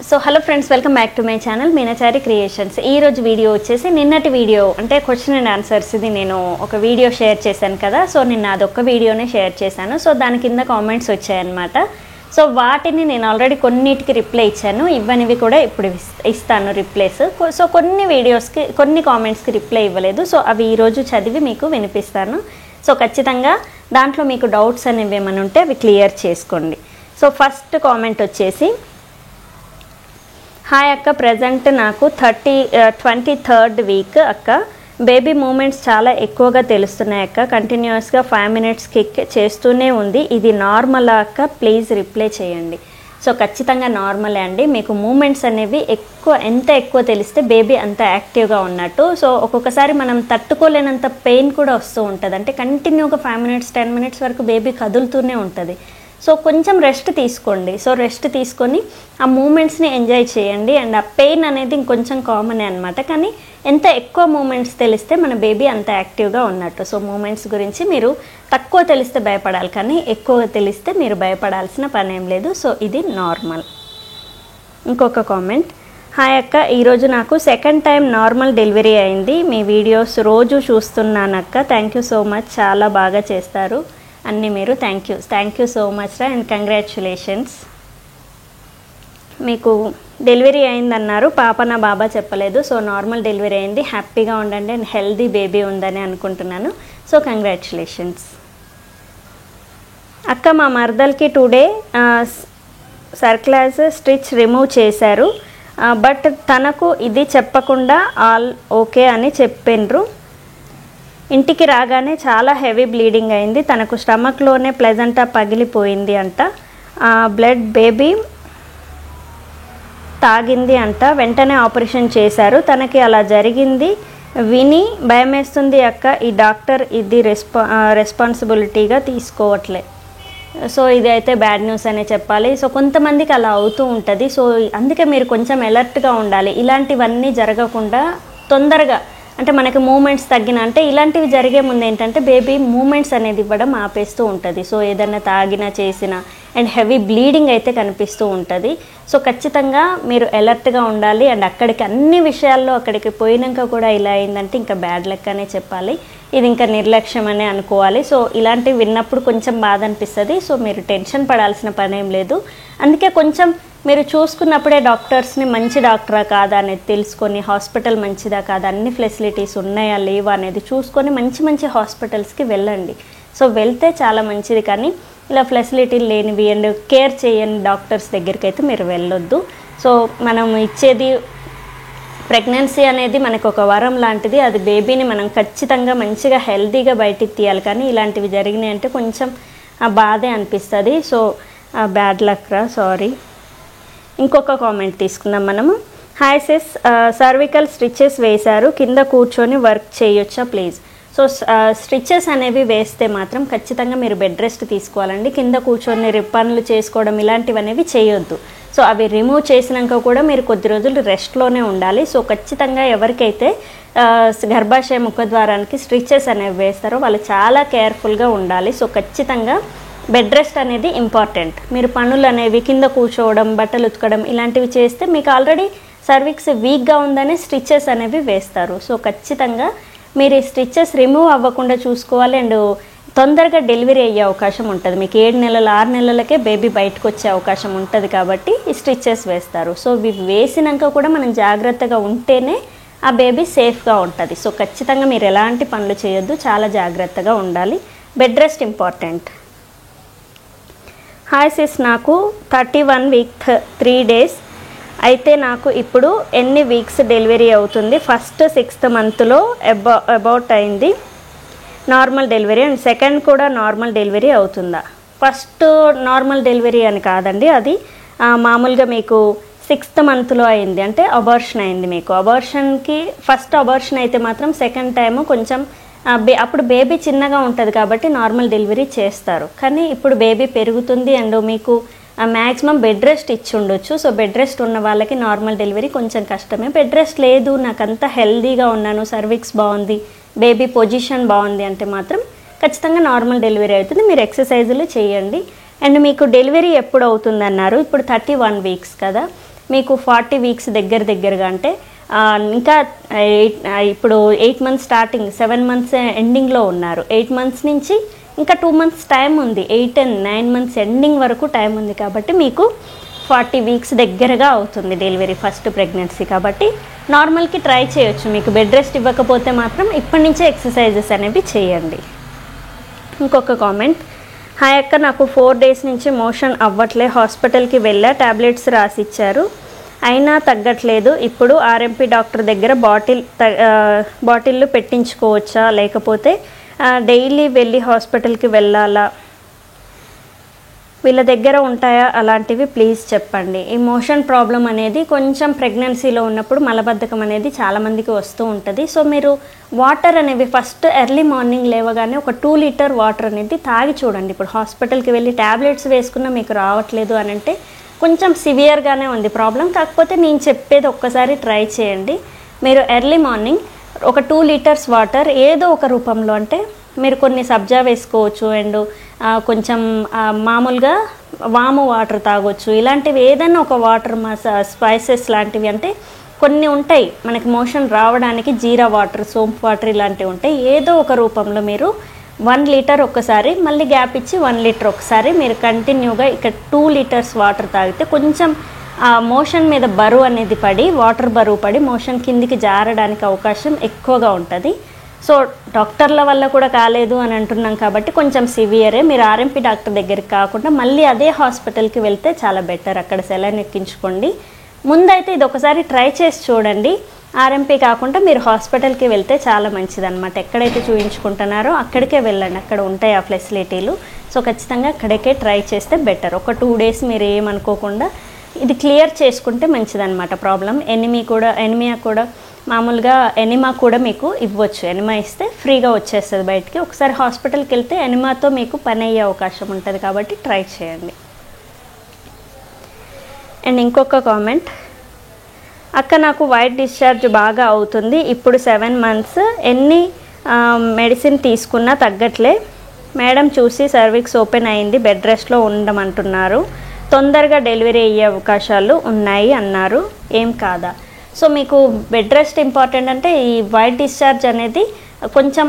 So hello friends, welcome back to my channel Meenachari creations. ఈ రోజు video వచ్చేసి నిన్నటి వీడియో అంటే క్వశ్చన్ అండ్ ఆన్సర్స్ ఇది నేను ఒక వీడియో షేర్ చేశాను కదా. సో నిన్న అదొక్క వీడియోనే షేర్ చేశాను. సో దాని కింద కామెంట్స్ వచ్చాయన్నమాట. సో వాటిని నేను ఆల్రెడీ కొన్నిటికి రిప్లై ఇచ్చాను, ఇవ్వనివి కూడా ఇప్పుడు ఇస్తాను రిప్లైస్. సో కొన్ని వీడియోస్కి కొన్ని కామెంట్స్కి రిప్లై ఇవ్వలేదు. సో అవి ఈరోజు చదివి మీకు వినిపిస్తాను. సో ఖచ్చితంగా దాంట్లో మీకు డౌట్స్ అనేవి ఏమైనా ఉంటే అవి క్లియర్ చేసుకోండి. సో ఫస్ట్ కామెంట్ వచ్చేసి, హాయ్ అక్క, ప్రజెంట్ నాకు 23rd వీక్ అక్క. బేబీ మూమెంట్స్ చాలా ఎక్కువగా తెలుస్తున్నాయి అక్క. కంటిన్యూస్గా 5 minutes కిక్ చేస్తూనే ఉంది. ఇది నార్మలా అక్క? ప్లీజ్ రిప్లై చేయండి. సో ఖచ్చితంగా నార్మలే అండి. మీకు మూమెంట్స్ అనేవి ఎంత ఎక్కువ తెలిస్తే బేబీ అంత యాక్టివ్గా ఉన్నట్టు. సో ఒక్కొక్కసారి మనం తట్టుకోలేనంత పెయిన్ కూడా వస్తూ ఉంటుంది. అంటే కంటిన్యూగా 5 minutes 10 minutes వరకు బేబీ కదులుతూనే ఉంటుంది. సో కొంచెం రెస్ట్ తీసుకోండి. సో రెస్ట్ తీసుకొని ఆ మూమెంట్స్ని ఎంజాయ్ చేయండి. అండ్ ఆ పెయిన్ అనేది ఇంకొంచెం కామనే అనమాట. కానీ ఎంత ఎక్కువ మూమెంట్స్ తెలిస్తే మన బేబీ అంత యాక్టివ్గా ఉన్నట్టు. సో మూమెంట్స్ గురించి మీరు తక్కువ తెలిస్తే భయపడాలి, కానీ ఎక్కువ తెలిస్తే మీరు భయపడాల్సిన పని ఏం లేదు. సో ఇది నార్మల్. ఇంకొక కామెంట్, హాయ్ అక్క, ఈరోజు నాకు 2nd time నార్మల్ డెలివరీ అయింది. మీ వీడియోస్ రోజు చూస్తున్నాను అక్క. థ్యాంక్ యూ సో మచ్, చాలా బాగా చేస్తారు అన్నీ మీరు. థ్యాంక్ యూ సో మచ్ రా, అండ్ కంగ్రాచ్యులేషన్స్. మీకు డెలివరీ అయిందన్నారు, పాపనా బాబా చెప్పలేదు. సో నార్మల్ డెలివరీ అయింది. హ్యాపీగా ఉండండి అండ్ హెల్దీ బేబీ ఉందని అనుకుంటున్నాను. సో కంగ్రాచ్యులేషన్స్ అక్క. మా మర్దల్కి టుడే సర్క్లాస్ స్టిచ్ రిమూవ్ చేశారు. బట్ తనకు ఇది చెప్పకుండా ఆల్ ఓకే అని చెప్పిండ్రు. ఇంటికి రాగానే చాలా హెవీ బ్లీడింగ్ అయింది. తనకు స్టమక్లోనే ప్లెజంటా పగిలిపోయింది అంట. బ్లడ్ బేబీ తాగింది అంట. వెంటనే ఆపరేషన్ చేశారు. తనకి అలా జరిగింది విని భయమేస్తుంది అక్క. ఈ డాక్టర్ ఇది రెస్పాన్సిబిలిటీగా తీసుకోవట్లే. సో ఇది అయితే బ్యాడ్ న్యూస్ అనే చెప్పాలి. సో కొంతమందికి అలా అవుతూ ఉంటుంది. సో అందుకే మీరు కొంచెం అలర్ట్గా ఉండాలి. ఇలాంటివన్నీ జరగకుండా తొందరగా, అంటే మనకి మూమెంట్స్ తగ్గిన, అంటే ఇలాంటివి జరిగే ముందు ఏంటంటే బేబీ మూమెంట్స్ అనేది ఇవ్వడం ఆపేస్తూ ఉంటుంది. సో ఏదైనా తాగినా చేసినా అండ్ హెవీ బ్లీడింగ్ అయితే కనిపిస్తూ ఉంటుంది. సో ఖచ్చితంగా మీరు అలర్ట్గా ఉండాలి. అండ్ అన్ని విషయాల్లో అక్కడికి పోయినాక కూడా ఇలా అయిందంటే ఇంకా బ్యాడ్ లక్ అనే చెప్పాలి. ఇది ఇంకా నిర్లక్ష్యం అనే అనుకోవాలి. సో ఇలాంటివి విన్నప్పుడు కొంచెం బాధ అనిపిస్తుంది. సో మీరు టెన్షన్ పడాల్సిన పని ఏం లేదు. అందుకే కొంచెం మీరు చూసుకున్నప్పుడే డాక్టర్స్ని మంచి డాక్టరా కాదా అనేది తెలుసుకొని, హాస్పిటల్ మంచిదా కాదా, అన్ని ఫెసిలిటీస్ ఉన్నాయా లేవా అనేది చూసుకొని మంచి హాస్పిటల్స్కి వెళ్ళండి. సో వెళ్తే చాలా మంచిది. కానీ ఇలా ఫెసిలిటీలు లేనివి అండ్ కేర్ చేయని డాక్టర్స్ దగ్గరికి అయితే మీరు వెళ్ళొద్దు. సో మనం ఇచ్చేది ప్రెగ్నెన్సీ అనేది మనకు ఒక వరం లాంటిది. అది బేబీని మనం ఖచ్చితంగా మంచిగా హెల్తీగా బయటికి తీయాలి. కానీ ఇలాంటివి జరిగినాయి అంటే కొంచెం బాధే అనిపిస్తుంది. సో బ్యాడ్ లక్ రా, సారీ. ఇంకొక కామెంట్ తీసుకుందాం మనము. హాయ్ సిస్, సర్వికల్ స్టిచెస్ వేశారు, కింద కూర్చొని వర్క్ చేయొచ్చా ప్లీజ్? సో స్టిచెస్ అనేవి వేస్తే మాత్రం ఖచ్చితంగా మీరు బెడ్ రెస్ట్ తీసుకోవాలండి. కింద కూర్చొని పనులు చేసుకోవడం ఇలాంటివి అనేవి చేయొద్దు. సో అవి రిమూవ్ చేసినాక కూడా మీరు కొద్ది రోజులు రెస్ట్లోనే ఉండాలి. సో ఖచ్చితంగా ఎవరికైతే గర్భాశయ ముఖద్వారానికి స్టిచెస్ అనేవి వేస్తారో వాళ్ళు చాలా కేర్ఫుల్గా ఉండాలి. సో ఖచ్చితంగా బెడ్ రెస్ట్ అనేది ఇంపార్టెంట్. మీరు పనులు అనేవి కింద కూర్చోవడం, బట్టలు ఉతకడం ఇలాంటివి చేస్తే మీకు ఆల్రెడీ సర్విక్స్ వీక్గా ఉందనే స్టిచెస్ అనేవి వేస్తారు. సో ఖచ్చితంగా మీరు ఈ స్టిచెస్ రిమూవ్ అవ్వకుండా చూసుకోవాలి. అండ్ తొందరగా డెలివరీ అయ్యే అవకాశం ఉంటుంది. మీకు 7 నెలలు 6 నెలలకే బేబీ బయటకు వచ్చే అవకాశం ఉంటుంది కాబట్టి ఈ స్టిచెస్ వేస్తారు. సో ఇవి వేసినాక కూడా మనం జాగ్రత్తగా ఉంటేనే ఆ బేబీ సేఫ్గా ఉంటుంది. సో ఖచ్చితంగా మీరు ఎలాంటి పనులు చేయొద్దు, చాలా జాగ్రత్తగా ఉండాలి. Bed rest important. Hi sis, నాకు 31 week 3 days అయితే నాకు ఇప్పుడు ఎన్ని వీక్స్ డెలివరీ అవుతుంది? ఫస్ట్ 6th monthలో అబౌట్ అయింది నార్మల్ డెలివరీ, అండ్ సెకండ్ కూడా నార్మల్ డెలివరీ అవుతుందా? ఫస్ట్ నార్మల్ డెలివరీ అని కాదండి, అది మామూలుగా మీకు 6th monthలో అయింది అంటే అబార్షన్ అయింది. మీకు అబార్షన్కి ఫస్ట్ అబార్షన్ అయితే మాత్రం సెకండ్ టైము కొంచెం అప్పుడు బేబీ చిన్నగా ఉంటుంది కాబట్టి నార్మల్ డెలివరీ చేస్తారు. కానీ ఇప్పుడు బేబీ పెరుగుతుంది అండ్ మీకు మ్యాక్సిమం బెడ్ రెస్ట్ ఇచ్చి ఉండొచ్చు. సో బెడ్ రెస్ట్ ఉన్న వాళ్ళకి నార్మల్ డెలివరీ కొంచెం కష్టమే. బెడ్ రెస్ట్ లేదు, నాకంతా హెల్దీగా ఉన్నాను, సర్విక్స్ బాగుంది, బేబీ పొజిషన్ బాగుంది అంటే మాత్రం ఖచ్చితంగా నార్మల్ డెలివరీ అవుతుంది. మీరు ఎక్సర్సైజులు చేయండి. అండ్ మీకు డెలివరీ ఎప్పుడు అవుతుందన్నారు? ఇప్పుడు 31 weeks కదా. మీకు 40 వీక్స్ దగ్గరగా అంటే ఇంకా ఇప్పుడు 8 మంత్స్ స్టార్టింగ్ 7 మంత్స్ ఎండింగ్లో ఉన్నారు. 8 మంత్స్ నుంచి ఇంకా 2 మంత్స్ టైం ఉంది. 8 and 9 మంత్స్ ఎండింగ్ వరకు టైం ఉంది కాబట్టి మీకు 40 వీక్స్ దగ్గరగా అవుతుంది డెలివరీ ఫస్ట్ ప్రెగ్నెన్సీ. కాబట్టి నార్మల్కి ట్రై చేయొచ్చు. మీకు బెడ్ రెస్ట్ ఇవ్వకపోతే మాత్రం ఇప్పటి నుంచే ఎక్సర్సైజెస్ అనేవి చేయండి. ఇంకొక కామెంట్, హాయ్ అక్క, నాకు 4 days నుంచి మోషన్ అవ్వట్లే, హాస్పిటల్కి వెళ్ళా, ట్యాబ్లెట్స్ రాసిచ్చారు, అయినా తగ్గట్లేదు. ఇప్పుడు ఆర్ఎంపీ డాక్టర్ దగ్గర బాటిళ్ళు పెట్టించుకోవచ్చా, లేకపోతే డైలీ వెళ్ళి హాస్పిటల్కి వెళ్ళాలా, వీళ్ళ దగ్గర ఉంటాయా అలాంటివి ప్లీజ్ చెప్పండి. ఈ మోషన్ ప్రాబ్లం అనేది కొంచెం ప్రెగ్నెన్సీలో ఉన్నప్పుడు మలబద్ధకం అనేది చాలామందికి వస్తూ ఉంటుంది. సో మీరు వాటర్ అనేవి ఫస్ట్ ఎర్లీ మార్నింగ్ లేవగానే ఒక 2 లీటర్ వాటర్ అనేది తాగి చూడండి. ఇప్పుడు హాస్పిటల్కి వెళ్ళి ట్యాబ్లెట్స్ వేసుకున్నా మీకు రావట్లేదు అని అంటే కొంచెం సివియర్గానే ఉంది ప్రాబ్లం. కాకపోతే నేను చెప్పేది ఒక్కసారి ట్రై చేయండి. మీరు ఎర్లీ మార్నింగ్ ఒక 2 లీటర్స్ వాటర్ ఏదో ఒక రూపంలో, అంటే మీరు కొన్ని సబ్జా వేసుకోవచ్చు అండ్ కొంచెం మామూలుగా వాము వాటర్ తాగొచ్చు. ఇలాంటివి ఏదైనా ఒక వాటర్ స్పైసెస్ లాంటివి, అంటే కొన్ని ఉంటాయి మనకి మోషన్ రావడానికి, జీరా వాటర్, సోంపు వాటర్ ఇలాంటివి ఉంటాయి. ఏదో ఒక రూపంలో మీరు 1 లీటర్ ఒక్కసారి, మళ్ళీ గ్యాప్ ఇచ్చి 1 లీటర్ ఒకసారి, మీరు కంటిన్యూగా ఇక్కడ 2 లీటర్స్ వాటర్ తాగితే కొంచెం మోషన్ మీద బరువు అనేది పడి, వాటర్ బరువు పడి మోషన్ కిందికి జారడానికి అవకాశం ఎక్కువగా ఉంటుంది. సో డాక్టర్ల వల్ల కూడా కాలేదు అని అంటున్నాం కాబట్టి కొంచెం సివియరే. మీరు ఆర్ఎంపీ డాక్టర్ దగ్గరికి కాకుండా మళ్ళీ అదే హాస్పిటల్కి వెళ్తే చాలా బెటర్. అక్కడ సెలైన్ ఎక్కించుకోండి. ముందైతే ఇది ఒకసారి ట్రై చేసి చూడండి. ఆర్ఎంపీ కాకుండా మీరు హాస్పిటల్కి వెళ్తే చాలా మంచిదన్నమాట. ఎక్కడైతే చూయించుకుంటున్నారో అక్కడికే వెళ్ళండి, అక్కడ ఉంటాయి ఆ ఫెసిలిటీలు. సో ఖచ్చితంగా అక్కడికే ట్రై చేస్తే బెటర్. ఒక 2 days మీరు ఏమనుకోకుండా ఇది క్లియర్ చేసుకుంటే మంచిదన్నమాట ప్రాబ్లం. ఎనిమియా కూడా మామూలుగా ఎనిమా కూడా మీకు ఇవ్వచ్చు. ఎనిమా ఇస్తే ఫ్రీగా వచ్చేస్తుంది బయటికి. ఒకసారి హాస్పిటల్కి వెళ్తే ఎనిమాతో మీకు పని అయ్యే అవకాశం ఉంటుంది కాబట్టి ట్రై చేయండి. అండ్ ఇంకొక కామెంట్, అక్క నాకు వైట్ డిశ్చార్జ్ బాగా అవుతుంది, ఇప్పుడు 7 months, ఎన్ని మెడిసిన్ తీసుకున్నా తగ్గట్లే, మేడం చూసి సర్విక్స్ ఓపెన్ అయింది, బెడ్ రెస్ట్లో ఉండమంటున్నారు, తొందరగా డెలివరీ అయ్యే అవకాశాలు ఉన్నాయి అన్నారు, ఏం కాదా? సో మీకు బెడ్ రెస్ట్ ఇంపార్టెంట్. అంటే ఈ వైట్ డిశ్చార్జ్ అనేది కొంచెం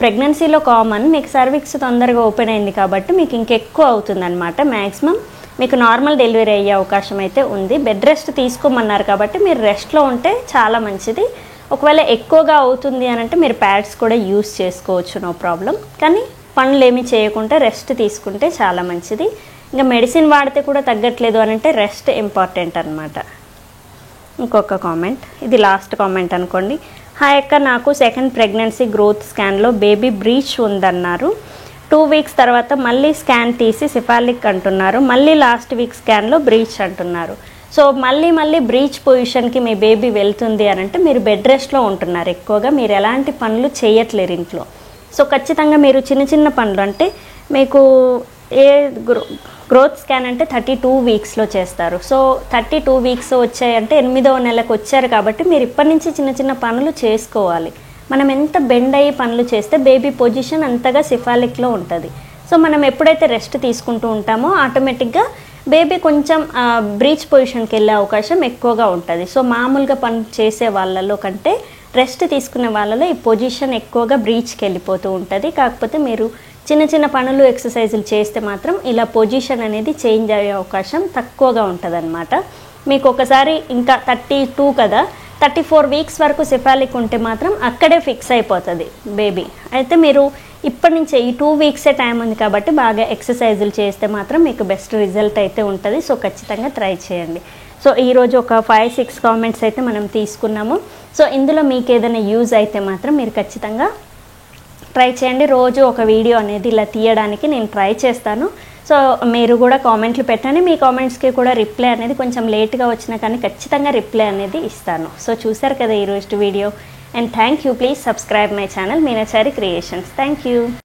ప్రెగ్నెన్సీలో కామన్. మీకు సర్విక్స్ తొందరగా ఓపెన్ అయింది కాబట్టి మీకు ఇంకెక్కువ అవుతుంది అనమాట. మ్యాక్సిమం మీకు నార్మల్ డెలివరీ అయ్యే అవకాశం అయితే ఉంది. బెడ్ రెస్ట్ తీసుకోమన్నారు కాబట్టి మీరు రెస్ట్లో ఉంటే చాలా మంచిది. ఒకవేళ ఎక్కువగా అవుతుంది అని అంటే మీరు ప్యాడ్స్ కూడా యూస్ చేసుకోవచ్చు, నో ప్రాబ్లం. కానీ పనులు ఏమీ చేయకుండా రెస్ట్ తీసుకుంటే చాలా మంచిది. ఇంకా మెడిసిన్ వాడితే కూడా తగ్గట్లేదు అని అంటే రెస్ట్ ఇంపార్టెంట్ అనమాట. ఇంకొక కామెంట్, ఇది లాస్ట్ కామెంట్ అనుకోండి. హాయ్ అక్క, నాకు 2nd ప్రెగ్నెన్సీ గ్రోత్ స్కాన్లో బేబీ బ్రీచ్ ఉందన్నారు. 2 weeks తర్వాత మళ్ళీ స్కాన్ తీసి సిఫాలిక్ అంటున్నారు, మళ్ళీ లాస్ట్ వీక్ స్కాన్లో బ్రీచ్ అంటున్నారు. సో మళ్ళీ బ్రీచ్ పొజిషన్కి మీ బేబీ వెళ్తుంది అని అంటే మీరు బెడ్ రెస్ట్లో ఉంటున్నారు. ఎక్కువగా మీరు ఎలాంటి పనులు చేయట్లేరు ఇంట్లో. సో ఖచ్చితంగా మీరు చిన్న పనులు, అంటే మీకు గ్రోత్ స్కాన్ అంటే 32 weeksలో చేస్తారు. సో 32 weeks వచ్చాయంటే 8వ నెలకు వచ్చారు కాబట్టి మీరు ఇప్పటి నుంచి చిన్న పనులు చేసుకోవాలి. మనం ఎంత బెండ్ అయ్యి పనులు చేస్తే బేబీ పొజిషన్ అంతగా సిఫాలిక్లో ఉంటుంది. సో మనం ఎప్పుడైతే రెస్ట్ తీసుకుంటూ ఉంటామో ఆటోమేటిక్గా బేబీ కొంచెం బ్రీచ్ పొజిషన్కి వెళ్ళే అవకాశం ఎక్కువగా ఉంటుంది. సో మామూలుగా పని చేసే వాళ్ళలో కంటే రెస్ట్ తీసుకునే వాళ్ళలో ఈ పొజిషన్ ఎక్కువగా బ్రీచ్కి వెళ్ళిపోతూ ఉంటుంది. కాకపోతే మీరు చిన్న పనులు ఎక్సర్సైజులు చేస్తే మాత్రం ఇలా పొజిషన్ అనేది చేంజ్ అయ్యే అవకాశం తక్కువగా ఉంటుంది అనమాట. మీకు ఒకసారి ఇంకా 32 కదా, 34 weeks వరకు సిఫాలిక్ ఉంటే మాత్రం అక్కడే ఫిక్స్ అయిపోతుంది బేబీ. అయితే మీరు ఇప్పటి నుంచే ఈ 2 weeks టైం ఉంది కాబట్టి బాగా ఎక్సర్సైజులు చేస్తే మాత్రం మీకు బెస్ట్ రిజల్ట్ అయితే ఉంటుంది. సో ఖచ్చితంగా ట్రై చేయండి. సో ఈరోజు ఒక 5-6 కామెంట్స్ అయితే మనం తీసుకున్నాము. సో ఇందులో మీకు ఏదైనా యూజ్ అయితే మాత్రం మీరు ఖచ్చితంగా ట్రై చేయండి. రోజు ఒక వీడియో అనేది ఇలా తీయడానికి నేను ట్రై చేస్తాను. సో మీరు కూడా కామెంట్లు పెట్టండి. మీ కామెంట్స్కి కూడా రిప్లై అనేది కొంచెం లేట్గా వచ్చినా కానీ ఖచ్చితంగా రిప్లై అనేది ఇస్తాను. సో చూసారు కదా ఈరోజు video. And thank you. Please subscribe my channel Meenachari creations. Thank you.